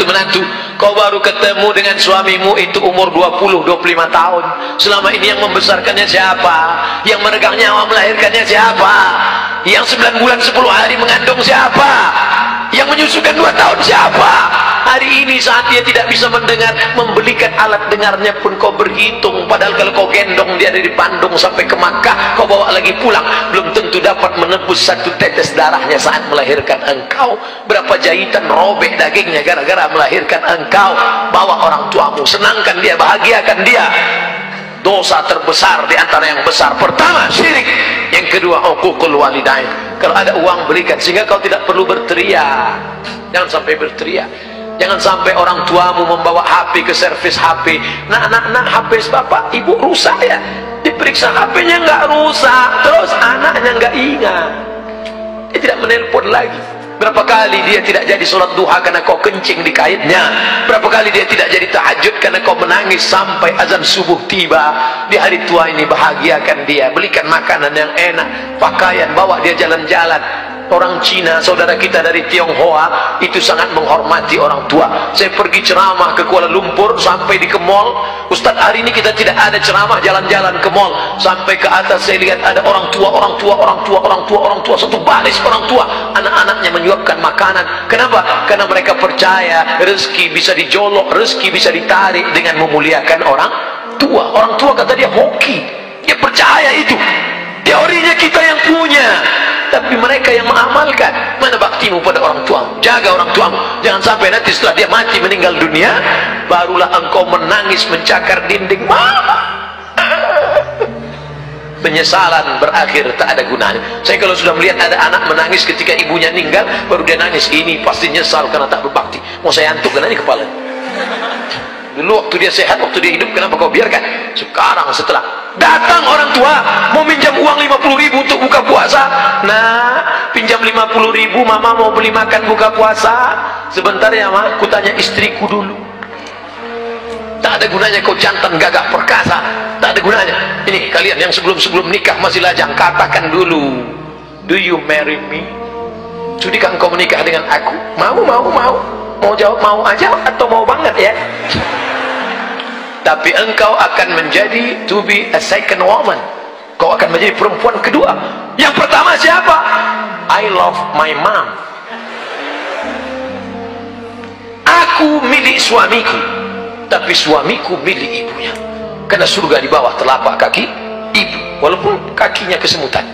menantu-menantu, kau baru ketemu dengan suamimu itu umur 20-25 tahun. Selama ini yang membesarkannya siapa? Yang meregang nyawa melahirkannya siapa? Yang 9 bulan 10 hari mengandung siapa? Yang menyusukan 2 tahun siapa? Hari ini saat dia tidak bisa mendengar, membelikan alat dengarnya pun kau berhitung. Padahal kalau kau gendong dia dari Bandung sampai ke Makkah, kau bawa lagi pulang, belum tentu dapat menebus 1 tetes darahnya saat melahirkan engkau. Berapa jahitan robek dagingnya gara-gara melahirkan engkau. Bawa orang tuamu, senangkan dia, bahagiakan dia. Dosa terbesar di antara yang besar, pertama syirik, yang kedua uququl walidain. Kalau ada uang berikan, sehingga kau tidak perlu berteriak. Jangan sampai berteriak. Jangan sampai orang tuamu membawa HP ke servis HP. Nak, HP bapak ibu rusak ya. Diperiksa HP-nya nggak rusak, terus anaknya nggak ingat, dia tidak menelpon lagi. Berapa kali dia tidak jadi sholat duha karena kau kencing di kaitnya. Berapa kali dia tidak jadi tahajud karena kau menangis sampai azan subuh tiba. Di hari tua ini bahagiakan dia, belikan makanan yang enak, pakaian, bawa dia jalan-jalan. Orang Cina, saudara kita dari Tionghoa, itu sangat menghormati orang tua. Saya pergi ceramah ke Kuala Lumpur, sampai di ke mall, Ustadz hari ini kita tidak ada ceramah jalan-jalan ke mall. Sampai ke atas saya lihat ada orang tua, satu baris orang tua, anak-anaknya menyuapkan makanan. Kenapa? Karena mereka percaya rezeki bisa dijolok, rezeki bisa ditarik dengan memuliakan orang tua. Orang tua kata dia hoki, dia percaya itu. Teorinya kita yang punya, tapi mereka yang mengamalkan. Mana baktimu pada orang tuamu? Jaga orang tuamu, jangan sampai nanti setelah dia mati meninggal dunia barulah engkau menangis mencakar dinding. Mama, penyesalan berakhir tak ada gunanya. Saya kalau sudah melihat ada anak menangis ketika ibunya meninggal, baru dia nangis, ini pasti nyesal karena tak berbakti. Mau saya antukkan aja kepala. Dulu waktu dia sehat, waktu dia hidup, kenapa kau biarkan? Sekarang setelah datang orang tua mau minjam uang 50.000 untuk buka puasa. Nah, pinjam 50.000, mama mau beli makan buka puasa. Sebentar ya ma, ku tanya istriku dulu. Tak ada gunanya kau jantan gagah perkasa, tak ada gunanya. Ini kalian yang sebelum nikah masih lajang, katakan dulu, do you marry me? Sudikah engkau menikah dengan aku? Mau jawab mau aja atau mau banget ya? Tapi engkau akan menjadi to be a second woman. Kau akan menjadi perempuan kedua. Yang pertama siapa? I love my mom. Aku milik suamiku, tapi suamiku milik ibunya. Karena surga di bawah telapak kaki ibu, walaupun kakinya kesemutan.